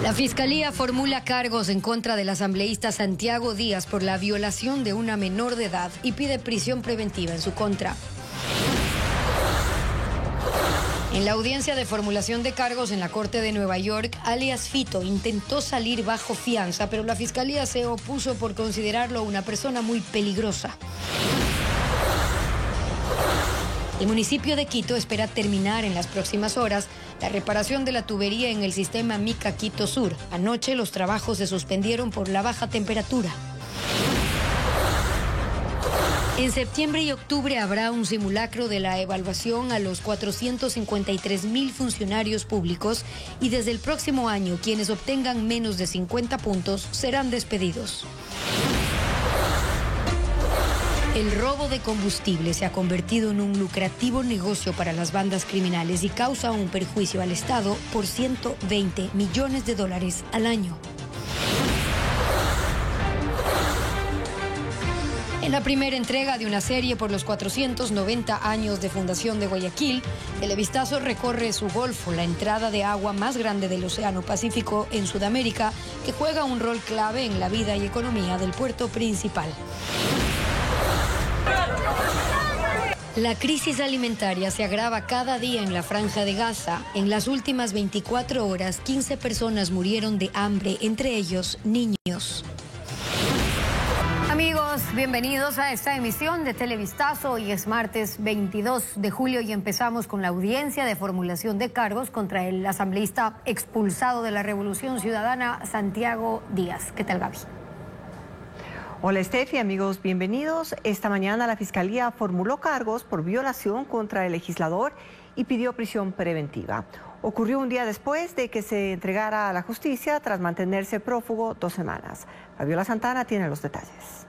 La Fiscalía formula cargos en contra del asambleísta Santiago Díaz por la violación de una menor de edad y pide prisión preventiva en su contra. En la audiencia de formulación de cargos en la Corte de Nueva York, alias Fito intentó salir bajo fianza, pero la Fiscalía se opuso por considerarlo una persona muy peligrosa. El municipio de Quito espera terminar en las próximas horas la reparación de la tubería en el sistema Mica Quito Sur. Anoche los trabajos se suspendieron por la baja temperatura. En septiembre y octubre habrá un simulacro de la evaluación a los 453,000 funcionarios públicos y desde el próximo año quienes obtengan menos de 50 puntos serán despedidos. El robo de combustible se ha convertido en un lucrativo negocio para las bandas criminales y causa un perjuicio al Estado por $120 millones al año. En la primera entrega de una serie por los 490 años de fundación de Guayaquil, Televistazo recorre su golfo, la entrada de agua más grande del Océano Pacífico en Sudamérica, que juega un rol clave en la vida y economía del puerto principal. La crisis alimentaria se agrava cada día en la Franja de Gaza. En las últimas 24 horas, 15 personas murieron de hambre, entre ellos niños. Amigos, bienvenidos a esta emisión de Televistazo. Hoy es martes 22 de julio y empezamos con la audiencia de formulación de cargos contra el asambleísta expulsado de la Revolución Ciudadana, Santiago Díaz. ¿Qué tal, Gaby? Hola, Estefi, amigos, bienvenidos. Esta mañana la Fiscalía formuló cargos por violación contra el legislador y pidió prisión preventiva. Ocurrió un día después de que se entregara a la justicia tras mantenerse prófugo 2 semanas. Fabiola Santana tiene los detalles.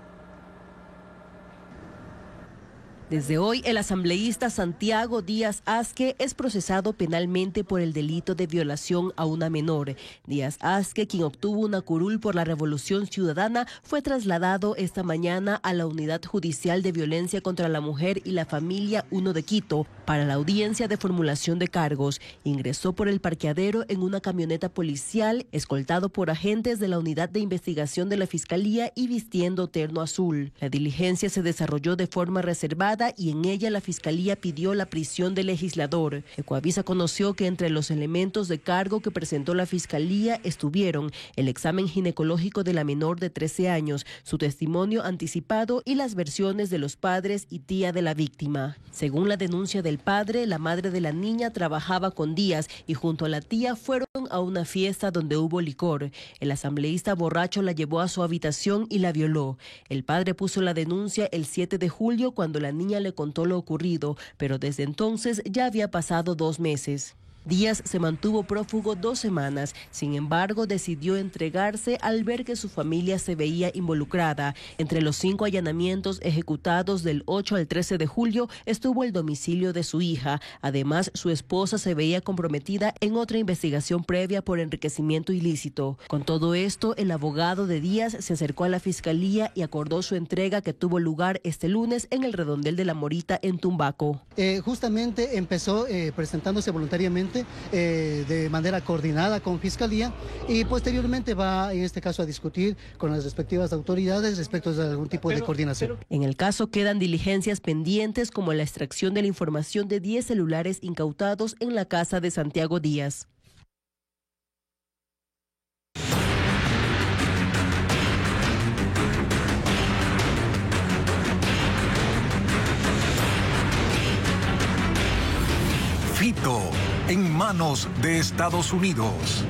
Desde hoy, el asambleísta Santiago Díaz Azque es procesado penalmente por el delito de violación a una menor. Díaz Azque, quien obtuvo una curul por la Revolución Ciudadana, fue trasladado esta mañana a la Unidad Judicial de Violencia contra la Mujer y la Familia 1 de Quito para la audiencia de formulación de cargos. Ingresó por el parqueadero en una camioneta policial, escoltado por agentes de la Unidad de Investigación de la Fiscalía y vistiendo terno azul. La diligencia se desarrolló de forma reservada y en ella la Fiscalía pidió la prisión del legislador. Ecoavisa conoció que entre los elementos de cargo que presentó la Fiscalía estuvieron el examen ginecológico de la menor de 13 años, su testimonio anticipado y las versiones de los padres y tía de la víctima. Según la denuncia del padre, la madre de la niña trabajaba con Díaz y junto a la tía fueron a una fiesta donde hubo licor. El asambleísta borracho la llevó a su habitación y la violó. El padre puso la denuncia el 7 de julio cuando la niña le contó lo ocurrido, pero desde entonces ya había pasado 2 meses. Díaz se mantuvo prófugo 2 semanas, sin embargo decidió entregarse al ver que su familia se veía involucrada. Entre los 5 allanamientos ejecutados del 8 al 13 de julio estuvo el domicilio de su hija. Además, su esposa se veía comprometida en otra investigación previa por enriquecimiento ilícito. Con todo esto, el abogado de Díaz se acercó a la Fiscalía y acordó su entrega que tuvo lugar este lunes en el Redondel de la Morita en Tumbaco. Justamente empezó presentándose voluntariamente de manera coordinada con Fiscalía y posteriormente va en este caso a discutir con las respectivas autoridades respecto de algún tipo de coordinación. En el caso quedan diligencias pendientes como la extracción de la información de 10 celulares incautados en la casa de Santiago Díaz. Fito en manos de Estados Unidos.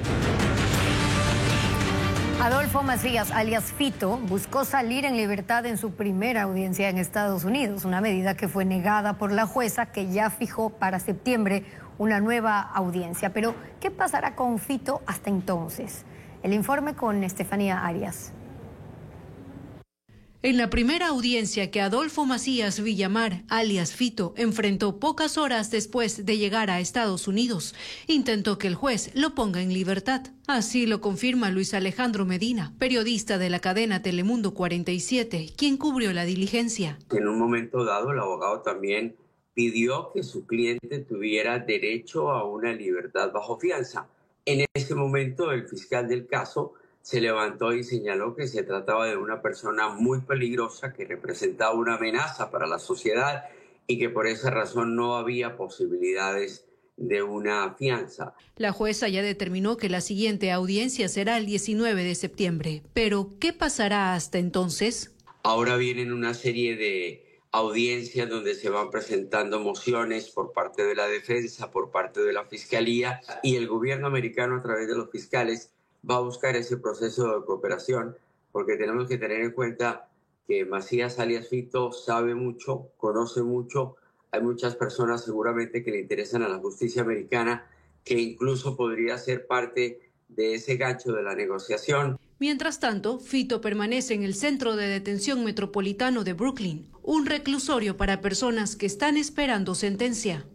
Adolfo Macías, alias Fito, buscó salir en libertad en su primera audiencia en Estados Unidos, una medida que fue negada por la jueza que ya fijó para septiembre una nueva audiencia. Pero, ¿qué pasará con Fito hasta entonces? El informe con Estefanía Arias. En la primera audiencia que Adolfo Macías Villamar, alias Fito, enfrentó pocas horas después de llegar a Estados Unidos, intentó que el juez lo ponga en libertad. Así lo confirma Luis Alejandro Medina, periodista de la cadena Telemundo 47, quien cubrió la diligencia. En un momento dado, el abogado también pidió que su cliente tuviera derecho a una libertad bajo fianza. En ese momento el fiscal del caso se levantó y señaló que se trataba de una persona muy peligrosa que representaba una amenaza para la sociedad y que por esa razón no había posibilidades de una fianza. La jueza ya determinó que la siguiente audiencia será el 19 de septiembre. Pero, ¿qué pasará hasta entonces? Ahora vienen una serie de audiencias donde se van presentando mociones por parte de la defensa, por parte de la fiscalía, y el gobierno americano a través de los fiscales va a buscar ese proceso de cooperación, porque tenemos que tener en cuenta que Macías alias Fito sabe mucho, conoce mucho. Hay muchas personas seguramente que le interesan a la justicia americana, que incluso podría ser parte de ese gancho de la negociación. Mientras tanto, Fito permanece en el Centro de Detención Metropolitano de Brooklyn, un reclusorio para personas que están esperando sentencia.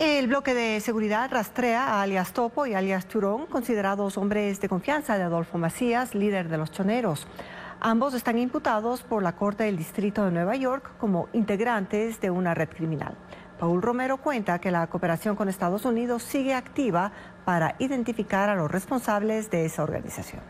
El bloque de seguridad rastrea a alias Topo y alias Churón, considerados hombres de confianza de Adolfo Macías, líder de los Choneros. Ambos están imputados por la Corte del Distrito de Nueva York como integrantes de una red criminal. Paul Romero cuenta que la cooperación con Estados Unidos sigue activa para identificar a los responsables de esa organización.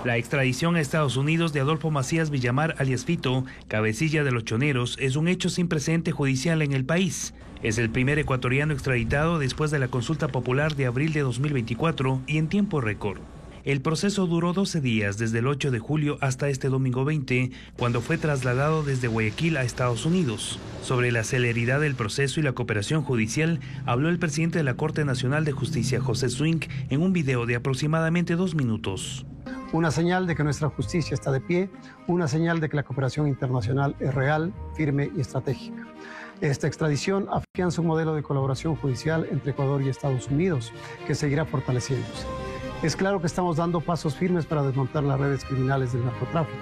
La extradición a Estados Unidos de Adolfo Macías Villamar alias Fito, cabecilla de los Choneros, es un hecho sin precedente judicial en el país. Es el primer ecuatoriano extraditado después de la consulta popular de abril de 2024 y en tiempo récord. El proceso duró 12 días, desde el 8 de julio hasta este domingo 20, cuando fue trasladado desde Guayaquil a Estados Unidos. Sobre la celeridad del proceso y la cooperación judicial, habló el presidente de la Corte Nacional de Justicia, José Swink, en un video de aproximadamente 2 minutos. Una señal de que nuestra justicia está de pie, una señal de que la cooperación internacional es real, firme y estratégica. Esta extradición afianza un modelo de colaboración judicial entre Ecuador y Estados Unidos, que seguirá fortaleciéndose. Es claro que estamos dando pasos firmes para desmontar las redes criminales del narcotráfico.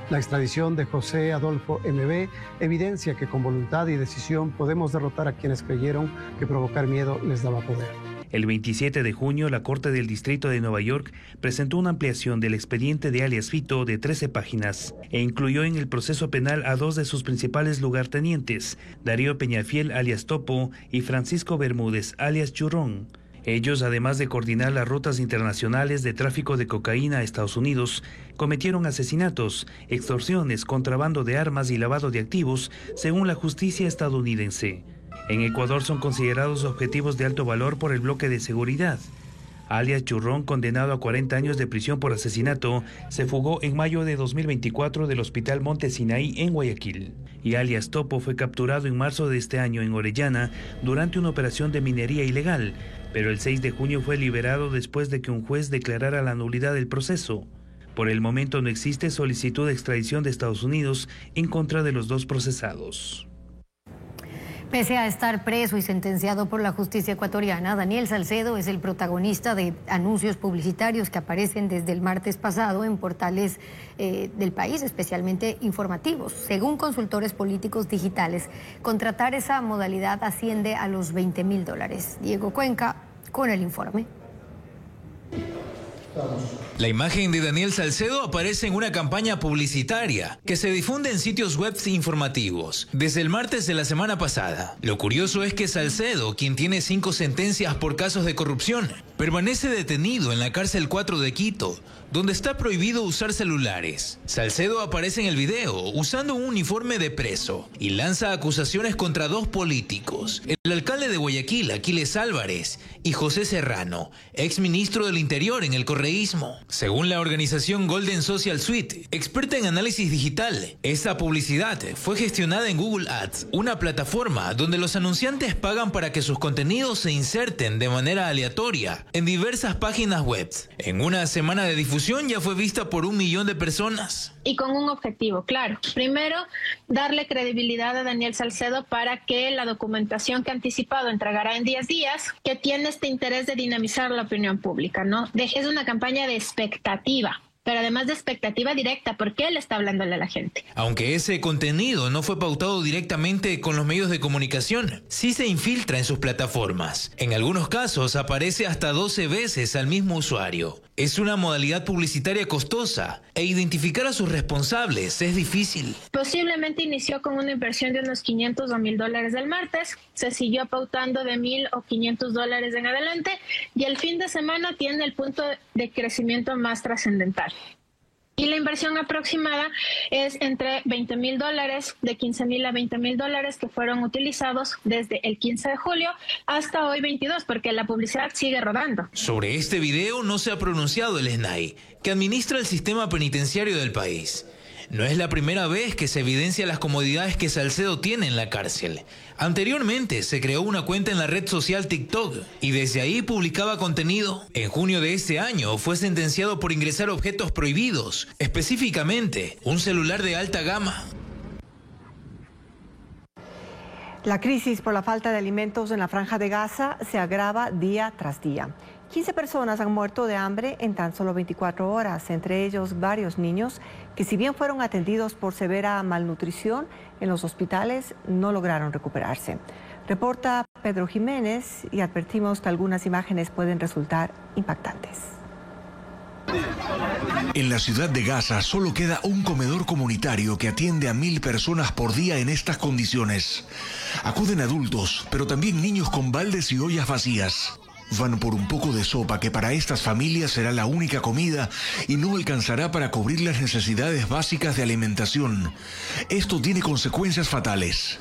La extradición de José Adolfo MB evidencia que con voluntad y decisión podemos derrotar a quienes creyeron que provocar miedo les daba poder. El 27 de junio, la Corte del Distrito de Nueva York presentó una ampliación del expediente de alias Fito de 13 páginas e incluyó en el proceso penal a 2 de sus principales lugartenientes, Darío Peñafiel alias Topo y Francisco Bermúdez alias Churrón. Ellos, además de coordinar las rutas internacionales de tráfico de cocaína a Estados Unidos, cometieron asesinatos, extorsiones, contrabando de armas y lavado de activos, según la justicia estadounidense. En Ecuador son considerados objetivos de alto valor por el bloque de seguridad. Alias Churrón, condenado a 40 años de prisión por asesinato, se fugó en mayo de 2024 del Hospital Monte Sinaí en Guayaquil. Y alias Topo fue capturado en marzo de este año en Orellana durante una operación de minería ilegal, pero el 6 de junio fue liberado después de que un juez declarara la nulidad del proceso. Por el momento no existe solicitud de extradición de Estados Unidos en contra de los 2 procesados. Pese a estar preso y sentenciado por la justicia ecuatoriana, Daniel Salcedo es el protagonista de anuncios publicitarios que aparecen desde el martes pasado en portales del país, especialmente informativos. Según consultores políticos digitales, contratar esa modalidad asciende a los $20.000. Diego Cuenca con el informe. La imagen de Daniel Salcedo aparece en una campaña publicitaria que se difunde en sitios web informativos desde el martes de la semana pasada. Lo curioso es que Salcedo, quien tiene 5 sentencias por casos de corrupción, permanece detenido en la cárcel 4 de Quito, donde está prohibido usar celulares. Salcedo aparece en el video usando un uniforme de preso y lanza acusaciones contra 2 políticos, el alcalde de Guayaquil, Aquiles Álvarez, y José Serrano, ex ministro del Interior en el correísmo. Según la organización Golden Social Suite, experta en análisis digital, esta publicidad fue gestionada en Google Ads, una plataforma donde los anunciantes pagan para que sus contenidos se inserten de manera aleatoria en diversas páginas web. En una semana de difusión ya fue vista por 1 millón de personas. Y con un objetivo claro. Primero, darle credibilidad a Daniel Salcedo para que la documentación que ha anticipado entregará en 10 días, que tiene este interés de dinamizar la opinión pública, ¿no? Es una campaña de expectativa, pero además de expectativa directa, porque él está hablándole a la gente. Aunque ese contenido no fue pautado directamente con los medios de comunicación, sí se infiltra en sus plataformas. En algunos casos aparece hasta 12 veces al mismo usuario. Es una modalidad publicitaria costosa e identificar a sus responsables es difícil. Posiblemente inició con una inversión de unos $500 o $1,000 del martes, se siguió pautando de $1,000 o $500 en adelante y el fin de semana tiene el punto de crecimiento más trascendental. Y la inversión aproximada es entre $20,000, de $15,000 a $20,000 que fueron utilizados desde el 15 de julio hasta hoy 22, porque la publicidad sigue rodando. Sobre este video no se ha pronunciado el SNAI, que administra el sistema penitenciario del país. No es la primera vez que se evidencia las comodidades que Salcedo tiene en la cárcel. Anteriormente se creó una cuenta en la red social TikTok y desde ahí publicaba contenido. En junio de este año fue sentenciado por ingresar objetos prohibidos, específicamente un celular de alta gama. La crisis por la falta de alimentos en la Franja de Gaza se agrava día tras día. 15 personas han muerto de hambre en tan solo 24 horas, entre ellos varios niños que, si bien fueron atendidos por severa malnutrición en los hospitales, no lograron recuperarse. Reporta Pedro Jiménez y advertimos que algunas imágenes pueden resultar impactantes. En la ciudad de Gaza solo queda un comedor comunitario que atiende a 1.000 personas por día en estas condiciones. Acuden adultos, pero también niños con baldes y ollas vacías. Van por un poco de sopa que para estas familias será la única comida y no alcanzará para cubrir las necesidades básicas de alimentación. Esto tiene consecuencias fatales.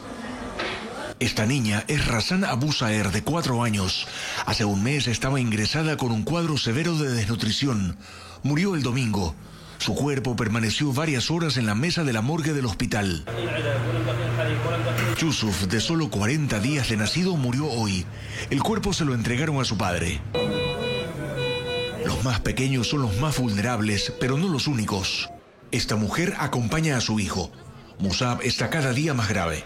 Esta niña es Razan Abu Saer, de 4 años. Hace un mes estaba ingresada con un cuadro severo de desnutrición. Murió el domingo. Su cuerpo permaneció varias horas en la mesa de la morgue del hospital. Yusuf, de solo 40 días de nacido, murió hoy. El cuerpo se lo entregaron a su padre. Los más pequeños son los más vulnerables, pero no los únicos. Esta mujer acompaña a su hijo. Musab está cada día más grave.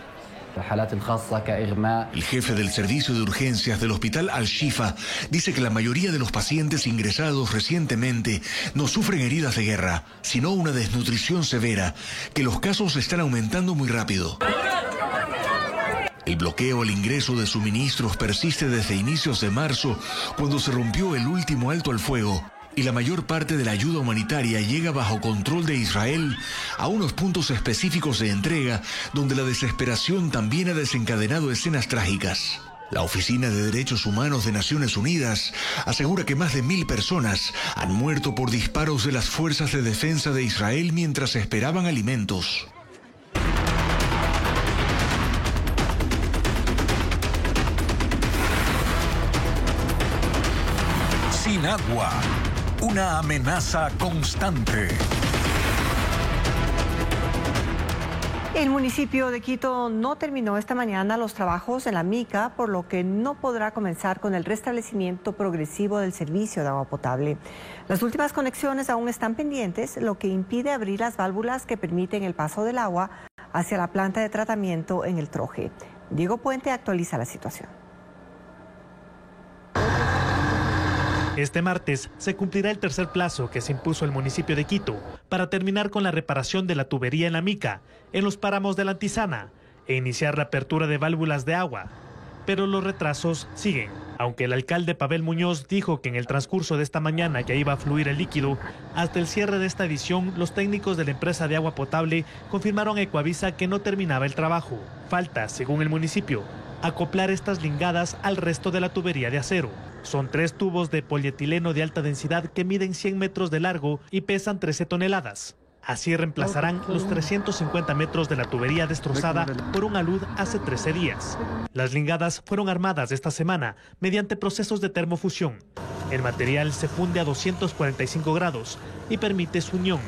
El jefe del servicio de urgencias del hospital Al-Shifa dice que la mayoría de los pacientes ingresados recientemente no sufren heridas de guerra, sino una desnutrición severa, que los casos están aumentando muy rápido. El bloqueo al ingreso de suministros persiste desde inicios de marzo, cuando se rompió el último alto al fuego, y la mayor parte de la ayuda humanitaria llega bajo control de Israel a unos puntos específicos de entrega donde la desesperación también ha desencadenado escenas trágicas. La Oficina de Derechos Humanos de Naciones Unidas asegura que más de 1.000 personas han muerto por disparos de las fuerzas de defensa de Israel mientras esperaban alimentos. Sin agua. Una amenaza constante. El municipio de Quito no terminó esta mañana los trabajos en la mica, por lo que no podrá comenzar con el restablecimiento progresivo del servicio de agua potable. Las últimas conexiones aún están pendientes, lo que impide abrir las válvulas que permiten el paso del agua hacia la planta de tratamiento en el Troje. Diego Puente actualiza la situación. Este martes se cumplirá el tercer plazo que se impuso el municipio de Quito para terminar con la reparación de la tubería en la mica, en los páramos de la Antisana, e iniciar la apertura de válvulas de agua. Pero los retrasos siguen. Aunque el alcalde Pavel Muñoz dijo que en el transcurso de esta mañana ya iba a fluir el líquido, hasta el cierre de esta edición, los técnicos de la empresa de agua potable confirmaron a Ecuavisa que no terminaba el trabajo. Falta, según el municipio, acoplar estas lingadas al resto de la tubería de acero. Son 3 tubos de polietileno de alta densidad que miden 100 metros de largo y pesan 13 toneladas. Así reemplazarán los 350 metros de la tubería destrozada por un alud hace 13 días. Las lingadas fueron armadas esta semana mediante procesos de termofusión. El material se funde a 245 grados y permite su unión.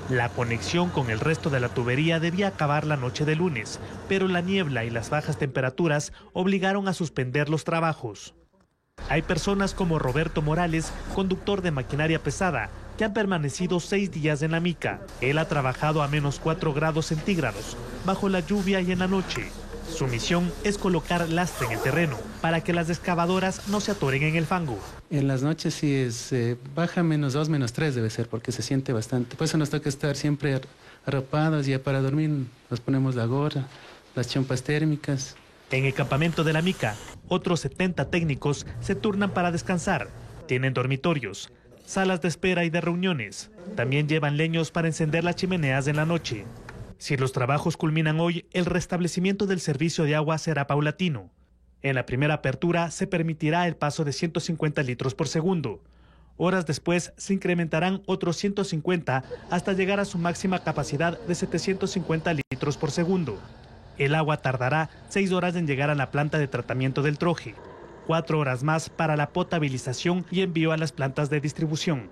La conexión con el resto de la tubería debía acabar la noche de lunes, pero la niebla y las bajas temperaturas obligaron a suspender los trabajos. Hay personas como Roberto Morales, conductor de maquinaria pesada, que han permanecido 6 días en la mica. Él ha trabajado a menos 4 grados centígrados, bajo la lluvia y en la noche. Su misión es colocar lastre en el terreno para que las excavadoras no se atoren en el fango. En las noches sí es baja menos 2, menos 3 debe ser, porque se siente bastante. Por eso nos toca estar siempre arropados, y ya para dormir nos ponemos la gorra, las chompas térmicas. En el campamento de la mica, otros 70 técnicos se turnan para descansar. Tienen dormitorios. salas de espera y de reuniones. También llevan leños para encender las chimeneas en la noche. Si los trabajos culminan hoy, el restablecimiento del servicio de agua será paulatino. En la primera apertura se permitirá el paso de 150 litros por segundo. Horas después se incrementarán otros 150 hasta llegar a su máxima capacidad de 750 litros por segundo. El agua tardará 6 horas en llegar a la planta de tratamiento del Troje, 4 horas más para la potabilización y envío a las plantas de distribución.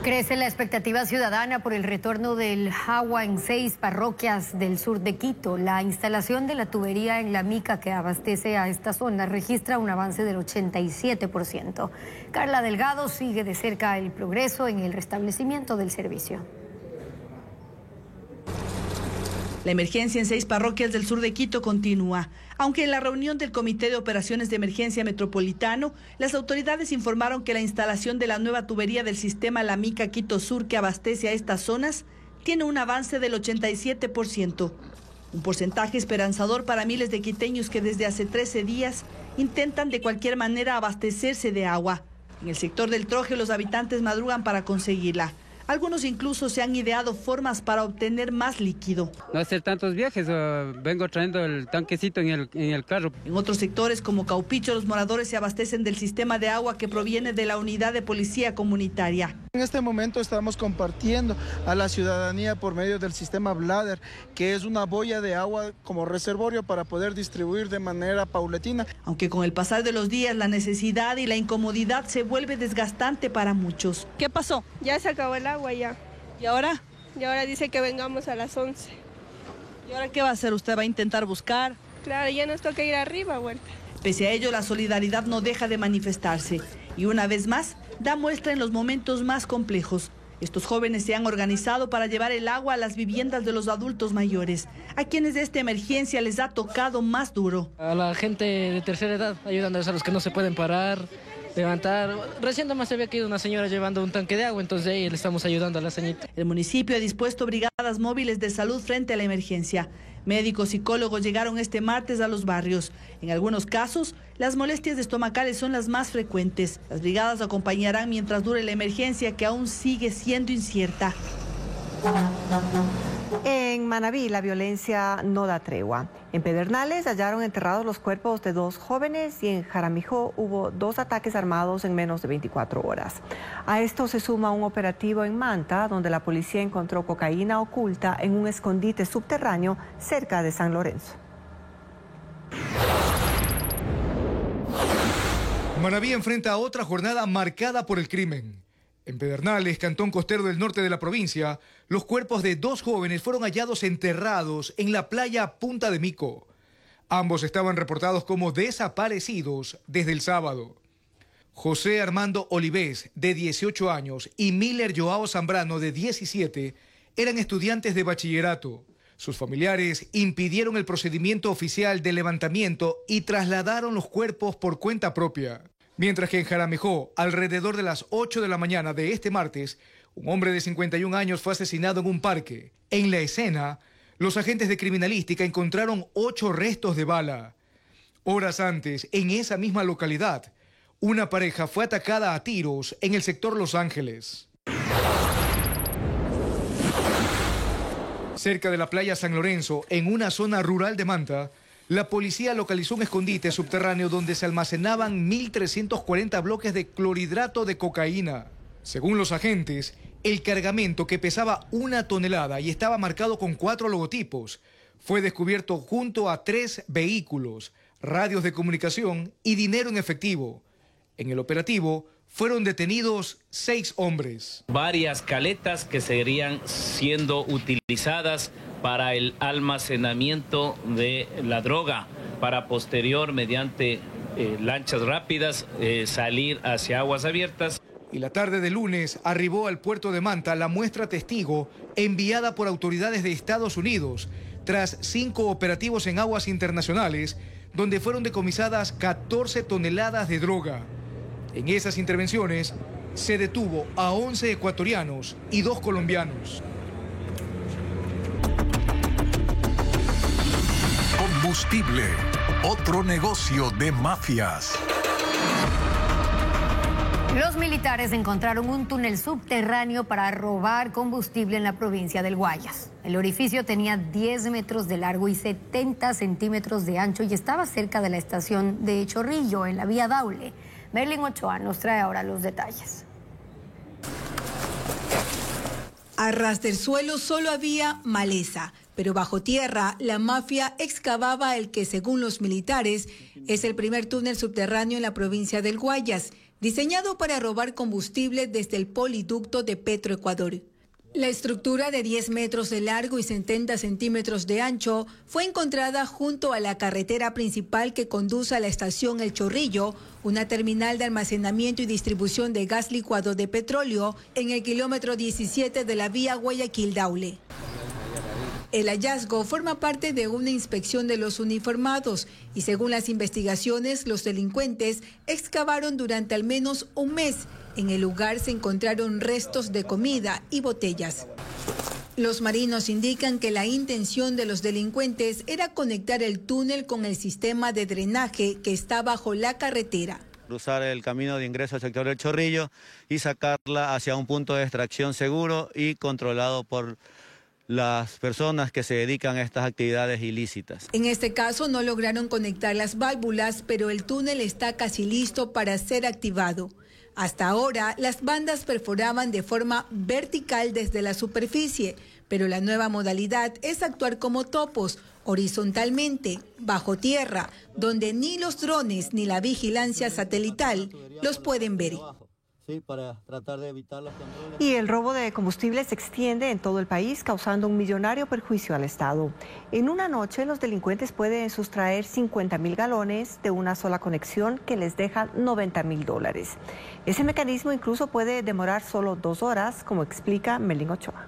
Crece la expectativa ciudadana por el retorno del agua en 6 parroquias del sur de Quito. La instalación de la tubería en La Mica que abastece a esta zona registra un avance del 87%. Carla Delgado sigue de cerca el progreso en el restablecimiento del servicio. La emergencia en 6 parroquias del sur de Quito continúa. Aunque en la reunión del Comité de Operaciones de Emergencia Metropolitano, las autoridades informaron que la instalación de la nueva tubería del sistema La Mica Quito Sur que abastece a estas zonas tiene un avance del 87%. Un porcentaje esperanzador para miles de quiteños que desde hace 13 días intentan de cualquier manera abastecerse de agua. En el sector del Troje los habitantes madrugan para conseguirla. Algunos incluso se han ideado formas para obtener más líquido. No hacer tantos viajes, vengo trayendo el tanquecito en el carro. En otros sectores como Caupicho, los moradores se abastecen del sistema de agua que proviene de la unidad de policía comunitaria. En este momento estamos compartiendo a la ciudadanía por medio del sistema Bladder, que es una boya de agua como reservorio para poder distribuir de manera paulatina. Aunque con el pasar de los días la necesidad y la incomodidad se vuelve desgastante para muchos. ¿Qué pasó? Ya se acabó el agua ya. ¿Y ahora? Y ahora dice que vengamos a las 11. ¿Y ahora qué va a hacer? ¿Usted va a intentar buscar? Claro, ya nos toca ir arriba, vuelta. Pese a ello, la solidaridad no deja de manifestarse. Y una vez más, da muestra en los momentos más complejos. Estos jóvenes se han organizado para llevar el agua a las viviendas de los adultos mayores, a quienes esta emergencia les ha tocado más duro. A la gente de tercera edad, ayudándoles a los que no se pueden parar, levantar. Recién nomás se había caído una señora llevando un tanque de agua, entonces ahí le estamos ayudando a la señorita. El municipio ha dispuesto brigadas móviles de salud frente a la emergencia. Médicos, psicólogos llegaron este martes a los barrios. En algunos casos, las molestias estomacales son las más frecuentes. Las brigadas acompañarán mientras dure la emergencia, que aún sigue siendo incierta. En Manabí, la violencia no da tregua. En Pedernales hallaron enterrados los cuerpos de 2 jóvenes y en Jaramijó hubo 2 ataques armados en menos de 24 horas. A esto se suma un operativo en Manta, donde la policía encontró cocaína oculta en un escondite subterráneo cerca de San Lorenzo. Manabí enfrenta otra jornada marcada por el crimen. En Pedernales, cantón costero del norte de la provincia, los cuerpos de 2 jóvenes fueron hallados enterrados en la playa Punta de Mico. Ambos estaban reportados como desaparecidos desde el sábado. José Armando Olivés, de 18 años, y Miller Joao Zambrano, de 17, eran estudiantes de bachillerato. Sus familiares impidieron el procedimiento oficial de levantamiento y trasladaron los cuerpos por cuenta propia. Mientras que en Jaramijó, alrededor de las 8 de la mañana de este martes, un hombre de 51 años fue asesinado en un parque. En la escena, los agentes de criminalística encontraron 8 restos de bala. Horas antes, en esa misma localidad, una pareja fue atacada a tiros en el sector Los Ángeles. Cerca de la playa San Lorenzo, en una zona rural de Manta, la policía localizó un escondite subterráneo donde se almacenaban 1.340 bloques de clorhidrato de cocaína. Según los agentes, el cargamento, que pesaba 1 tonelada y estaba marcado con 4 logotipos, fue descubierto junto a 3 vehículos, radios de comunicación y dinero en efectivo. En el operativo fueron detenidos 6 hombres. Varias caletas que seguirían siendo utilizadas para el almacenamiento de la droga, para posterior, mediante lanchas rápidas, salir hacia aguas abiertas. Y la tarde de lunes arribó al puerto de Manta la muestra testigo enviada por autoridades de Estados Unidos tras 5 operativos en aguas internacionales, donde fueron decomisadas 14 toneladas de droga. En esas intervenciones se detuvo a 11 ecuatorianos y 2 colombianos. Combustible, otro negocio de mafias. Los militares encontraron un túnel subterráneo para robar combustible en la provincia del Guayas. El orificio tenía 10 metros de largo y 70 centímetros de ancho y estaba cerca de la estación de Chorrillo, en la vía Daule. Merlin Ochoa nos trae ahora los detalles. A ras del suelo solo había maleza, pero bajo tierra la mafia excavaba el que, según los militares, es el primer túnel subterráneo en la provincia del Guayas, diseñado para robar combustible desde el poliducto de Petroecuador. La estructura de 10 metros de largo y 70 centímetros de ancho fue encontrada junto a la carretera principal que conduce a la estación El Chorrillo, una terminal de almacenamiento y distribución de gas licuado de petróleo en el kilómetro 17 de la vía Guayaquil-Daule. El hallazgo forma parte de una inspección de los uniformados y, según las investigaciones, los delincuentes excavaron durante al menos un mes. En el lugar se encontraron restos de comida y botellas. Los marinos indican que la intención de los delincuentes era conectar el túnel con el sistema de drenaje que está bajo la carretera. Cruzar el camino de ingreso al sector del Chorrillo y sacarla hacia un punto de extracción seguro y controlado por las personas que se dedican a estas actividades ilícitas. En este caso no lograron conectar las válvulas, pero el túnel está casi listo para ser activado. Hasta ahora, las bandas perforaban de forma vertical desde la superficie, pero la nueva modalidad es actuar como topos, horizontalmente, bajo tierra, donde ni los drones ni la vigilancia satelital los pueden ver. Sí, para tratar de evitar los controles. Y el robo de combustible se extiende en todo el país, causando un millonario perjuicio al Estado. En una noche, los delincuentes pueden sustraer 50.000 galones de una sola conexión que les deja $90.000. Ese mecanismo incluso puede demorar solo 2 horas, como explica Merlin Ochoa.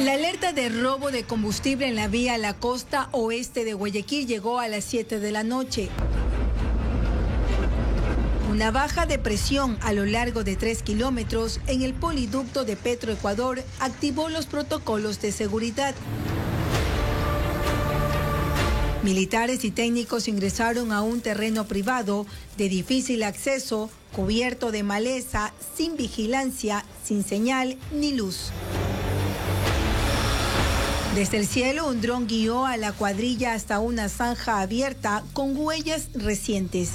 La alerta de robo de combustible en la vía a la costa oeste de Guayaquil llegó a las 7 de la noche. Una baja de presión a lo largo de 3 kilómetros en el poliducto de Petroecuador activó los protocolos de seguridad. Militares y técnicos ingresaron a un terreno privado de difícil acceso, cubierto de maleza, sin vigilancia, sin señal ni luz. Desde el cielo, un dron guió a la cuadrilla hasta una zanja abierta con huellas recientes.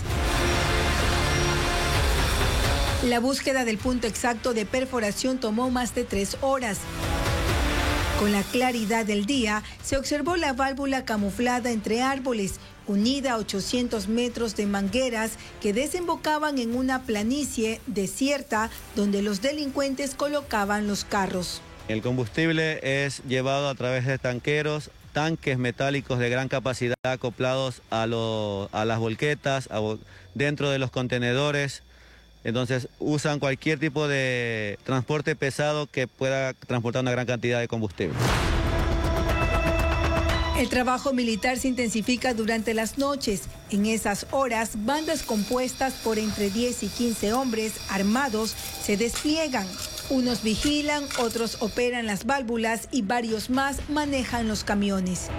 La búsqueda del punto exacto de perforación tomó más de 3 horas. Con la claridad del día, se observó la válvula camuflada entre árboles, unida a 800 metros de mangueras que desembocaban en una planicie desierta donde los delincuentes colocaban los carros. El combustible es llevado a través de tanques metálicos de gran capacidad acoplados a las volquetas, dentro de los contenedores. Entonces usan cualquier tipo de transporte pesado que pueda transportar una gran cantidad de combustible. El trabajo militar se intensifica durante las noches. En esas horas, bandas compuestas por entre 10 y 15 hombres armados se despliegan. Unos vigilan, otros operan las válvulas y varios más manejan los camiones.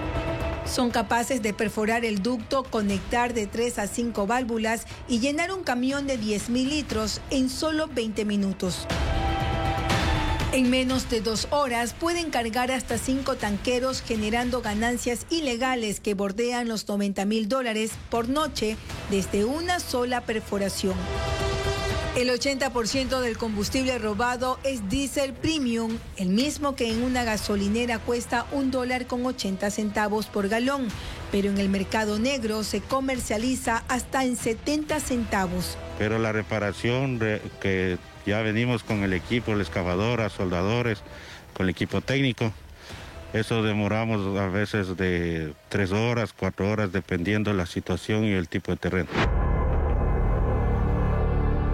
Son capaces de perforar el ducto, conectar de 3 a 5 válvulas y llenar un camión de 10.000 litros en solo 20 minutos. En menos de 2 horas pueden cargar hasta 5 tanqueros, generando ganancias ilegales que bordean los $90.000 por noche desde una sola perforación. El 80% del combustible robado es diésel premium, el mismo que en una gasolinera cuesta $1.80 por galón, pero en el mercado negro se comercializa hasta en 70 centavos. Pero la reparación que ya venimos con el equipo, la excavadora, soldadores, con el equipo técnico, eso demoramos a veces de 3 horas, 4 horas, dependiendo de la situación y el tipo de terreno.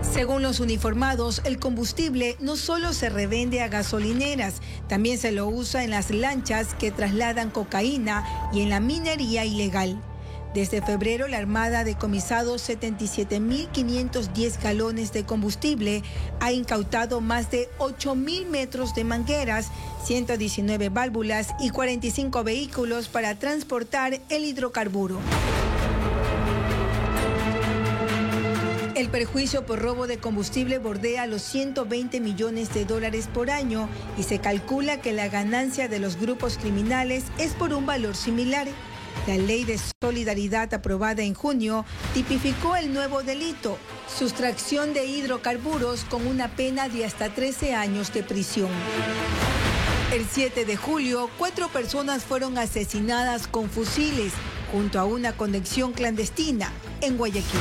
Según los uniformados, el combustible no solo se revende a gasolineras, también se lo usa en las lanchas que trasladan cocaína y en la minería ilegal. Desde febrero, la Armada ha decomisado 77.510 galones de combustible, ha incautado más de 8.000 metros de mangueras, 119 válvulas y 45 vehículos para transportar el hidrocarburo. El perjuicio por robo de combustible bordea los $120 millones por año y se calcula que la ganancia de los grupos criminales es por un valor similar. La Ley de Solidaridad aprobada en junio tipificó el nuevo delito, sustracción de hidrocarburos, con una pena de hasta 13 años de prisión. El 7 de julio, 4 personas fueron asesinadas con fusiles junto a una conexión clandestina en Guayaquil.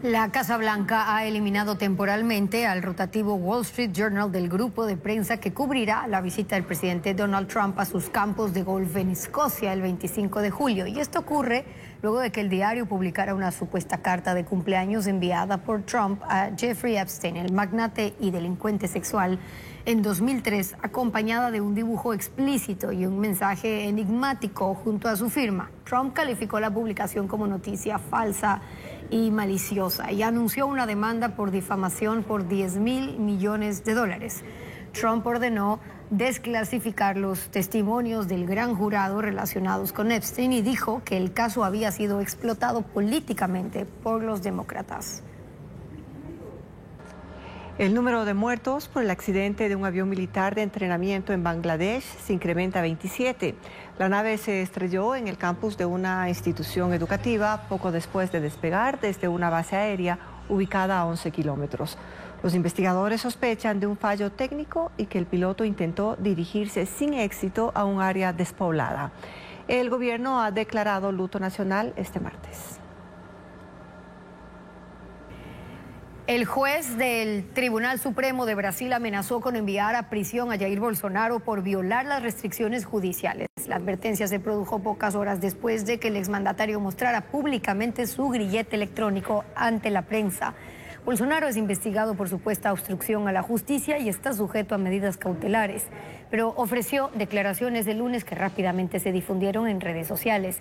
La Casa Blanca ha eliminado temporalmente al rotativo Wall Street Journal del grupo de prensa que cubrirá la visita del presidente Donald Trump a sus campos de golf en Escocia el 25 de julio. Y esto ocurre luego de que el diario publicara una supuesta carta de cumpleaños enviada por Trump a Jeffrey Epstein, el magnate y delincuente sexual, en 2003, acompañada de un dibujo explícito y un mensaje enigmático junto a su firma. Trump calificó la publicación como noticia falsa y maliciosa y anunció una demanda por difamación por $10.000 millones. Trump ordenó desclasificar los testimonios del gran jurado relacionados con Epstein y dijo que el caso había sido explotado políticamente por los demócratas. El número de muertos por el accidente de un avión militar de entrenamiento en Bangladesh se incrementa a 27. La nave se estrelló en el campus de una institución educativa poco después de despegar desde una base aérea ubicada a 11 kilómetros. Los investigadores sospechan de un fallo técnico y que el piloto intentó dirigirse sin éxito a un área despoblada. El gobierno ha declarado luto nacional este martes. El juez del Tribunal Supremo de Brasil amenazó con enviar a prisión a Jair Bolsonaro por violar las restricciones judiciales. La advertencia se produjo pocas horas después de que el exmandatario mostrara públicamente su grillete electrónico ante la prensa. Bolsonaro es investigado por supuesta obstrucción a la justicia y está sujeto a medidas cautelares, pero ofreció declaraciones el lunes que rápidamente se difundieron en redes sociales.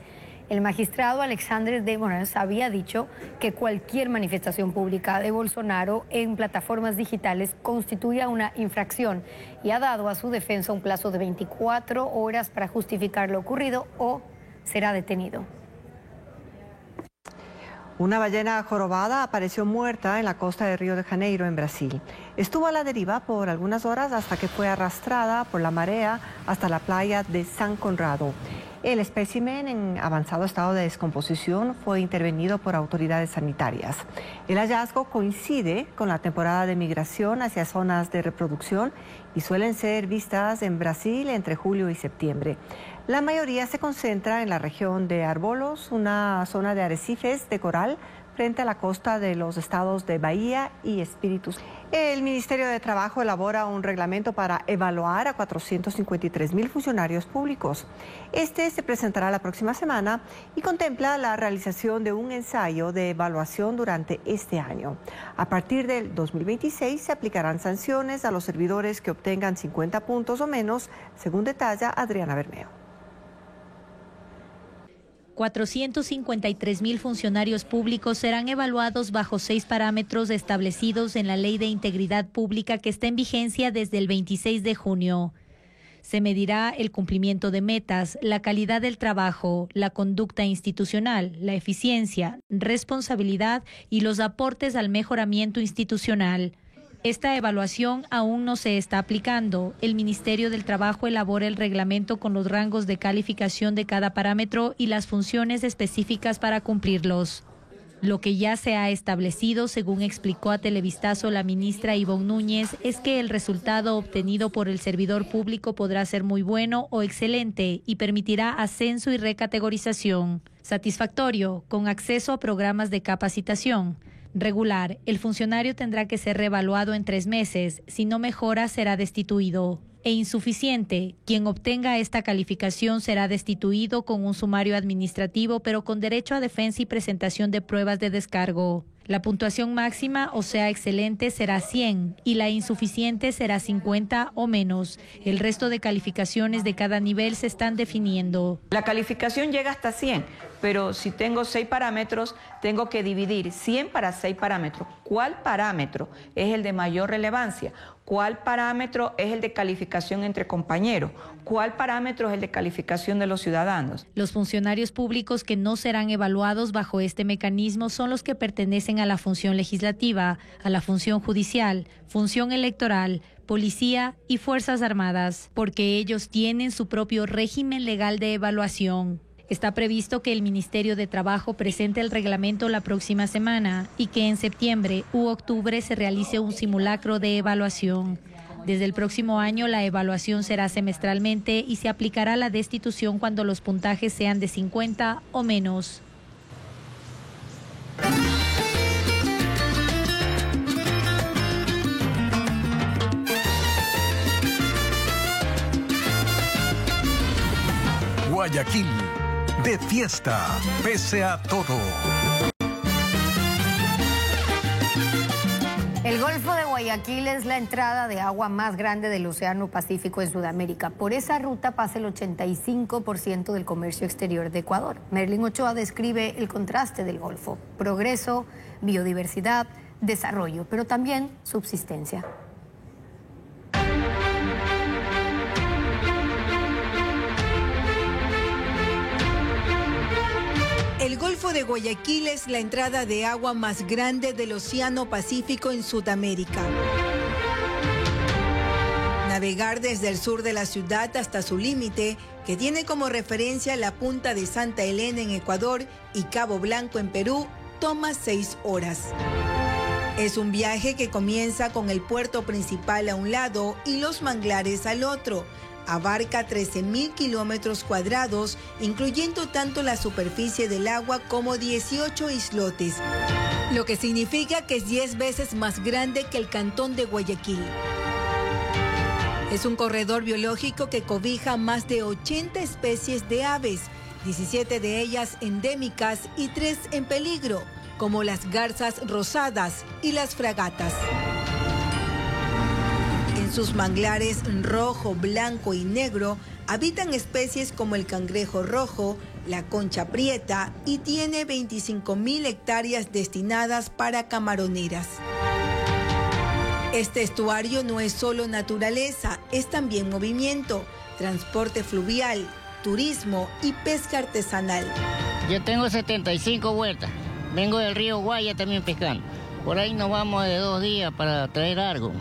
El magistrado Alexandre de Moraes había dicho que cualquier manifestación pública de Bolsonaro en plataformas digitales constituía una infracción y ha dado a su defensa un plazo de 24 horas para justificar lo ocurrido o será detenido. Una ballena jorobada apareció muerta en la costa de Río de Janeiro, en Brasil. Estuvo a la deriva por algunas horas hasta que fue arrastrada por la marea hasta la playa de San Conrado. El espécimen, en avanzado estado de descomposición, fue intervenido por autoridades sanitarias. El hallazgo coincide con la temporada de migración hacia zonas de reproducción y suelen ser vistas en Brasil entre julio y septiembre. La mayoría se concentra en la región de Arbolos, una zona de arrecifes de coral frente a la costa de los estados de Bahía y Espíritu Santo. El Ministerio de Trabajo elabora un reglamento para evaluar a 453,000 funcionarios públicos. Este se presentará la próxima semana y contempla la realización de un ensayo de evaluación durante este año. A partir del 2026 se aplicarán sanciones a los servidores que obtengan 50 puntos o menos, según detalla Adriana Bermeo. 453,000 funcionarios públicos serán evaluados bajo 6 parámetros establecidos en la Ley de Integridad Pública que está en vigencia desde el 26 de junio. Se medirá el cumplimiento de metas, la calidad del trabajo, la conducta institucional, la eficiencia, responsabilidad y los aportes al mejoramiento institucional. Esta evaluación aún no se está aplicando. El Ministerio del Trabajo elabora el reglamento con los rangos de calificación de cada parámetro y las funciones específicas para cumplirlos. Lo que ya se ha establecido, según explicó a Televistazo la ministra Ivonne Núñez, es que el resultado obtenido por el servidor público podrá ser muy bueno o excelente y permitirá ascenso y recategorización. Satisfactorio, con acceso a programas de capacitación. Regular, el funcionario tendrá que ser reevaluado en 3 meses. Si no mejora, será destituido. e insuficiente. Quien obtenga esta calificación será destituido con un sumario administrativo, pero con derecho a defensa y presentación de pruebas de descargo. La puntuación máxima, o sea, excelente, será 100 y la insuficiente será 50 o menos. El resto de calificaciones de cada nivel se están definiendo. La calificación llega hasta 100, pero si tengo 6 parámetros, tengo que dividir 100 para 6 parámetros. ¿Cuál parámetro es el de mayor relevancia? ¿Cuál parámetro es el de calificación entre compañeros? ¿Cuál parámetro es el de calificación de los ciudadanos? Los funcionarios públicos que no serán evaluados bajo este mecanismo son los que pertenecen a la función legislativa, a la función judicial, función electoral, policía y Fuerzas Armadas, porque ellos tienen su propio régimen legal de evaluación. Está previsto que el Ministerio de Trabajo presente el reglamento la próxima semana y que en septiembre u octubre se realice un simulacro de evaluación. Desde el próximo año la evaluación será semestralmente y se aplicará la destitución cuando los puntajes sean de 50 o menos. Guayaquil, de fiesta, pese a todo. El Golfo de Guayaquil es la entrada de agua más grande del Océano Pacífico en Sudamérica. Por esa ruta pasa el 85% del comercio exterior de Ecuador. Merlin Ochoa describe el contraste del Golfo: progreso, biodiversidad, desarrollo, pero también subsistencia. El Golfo de Guayaquil es la entrada de agua más grande del Océano Pacífico en Sudamérica. Navegar desde el sur de la ciudad hasta su límite, que tiene como referencia la punta de Santa Elena en Ecuador y Cabo Blanco en Perú, toma 6 horas. Es un viaje que comienza con el puerto principal a un lado y los manglares al otro. Abarca 13.000 kilómetros cuadrados, incluyendo tanto la superficie del agua como 18 islotes, lo que significa que es 10 veces más grande que el cantón de Guayaquil. Es un corredor biológico que cobija más de 80 especies de aves, 17 de ellas endémicas y 3 en peligro, como las garzas rosadas y las fragatas. En sus manglares rojo, blanco y negro habitan especies como el cangrejo rojo, la concha prieta y tiene 25.000 hectáreas destinadas para camaroneras. Este estuario no es solo naturaleza, es también movimiento, transporte fluvial, turismo y pesca artesanal. Yo tengo 75 huertas, vengo del río Guaya también pescando. Por ahí nos vamos de 2 días para traer algo.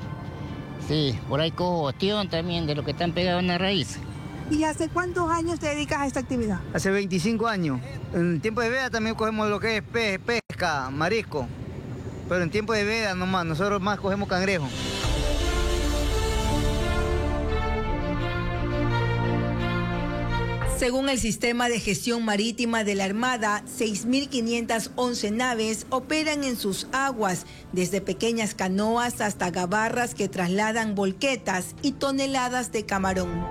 Sí, por ahí cojo ostión también de lo que están pegados en la raíz. ¿Y hace cuántos años te dedicas a esta actividad? Hace 25 años. En tiempo de veda también cogemos lo que es pesca, marisco. Pero en tiempo de veda nomás, nosotros más cogemos cangrejo. Según el Sistema de Gestión Marítima de la Armada, 6.511 naves operan en sus aguas, desde pequeñas canoas hasta gabarras que trasladan volquetas y toneladas de camarón.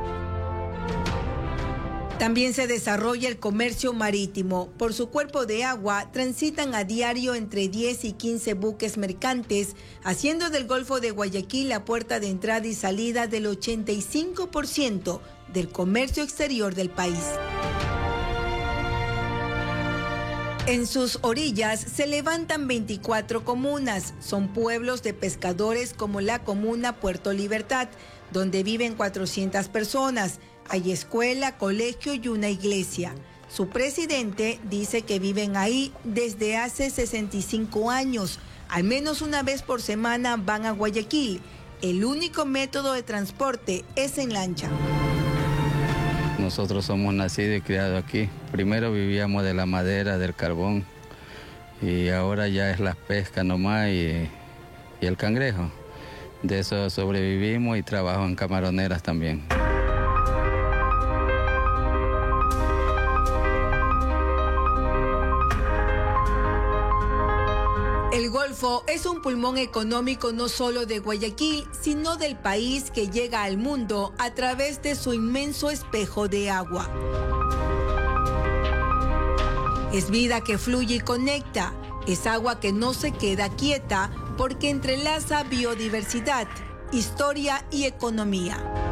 También se desarrolla el comercio marítimo. Por su cuerpo de agua transitan a diario entre 10 y 15 buques mercantes, haciendo del Golfo de Guayaquil la puerta de entrada y salida del 85% del comercio exterior del país. En sus orillas se levantan 24 comunas. Son pueblos de pescadores como la comuna Puerto Libertad, donde viven 400 personas. Hay escuela, colegio y una iglesia. Su presidente dice que viven ahí desde hace 65 años. Al menos una vez por semana van a Guayaquil. El único método de transporte es en lancha. Nosotros somos nacidos y criados aquí. Primero vivíamos de la madera, del carbón, y ahora ya es la pesca nomás y el cangrejo. De eso sobrevivimos y trabajo en camaroneras también. El Golfo es un pulmón económico no solo de Guayaquil, sino del país que llega al mundo a través de su inmenso espejo de agua. Es vida que fluye y conecta, es agua que no se queda quieta porque entrelaza biodiversidad, historia y economía.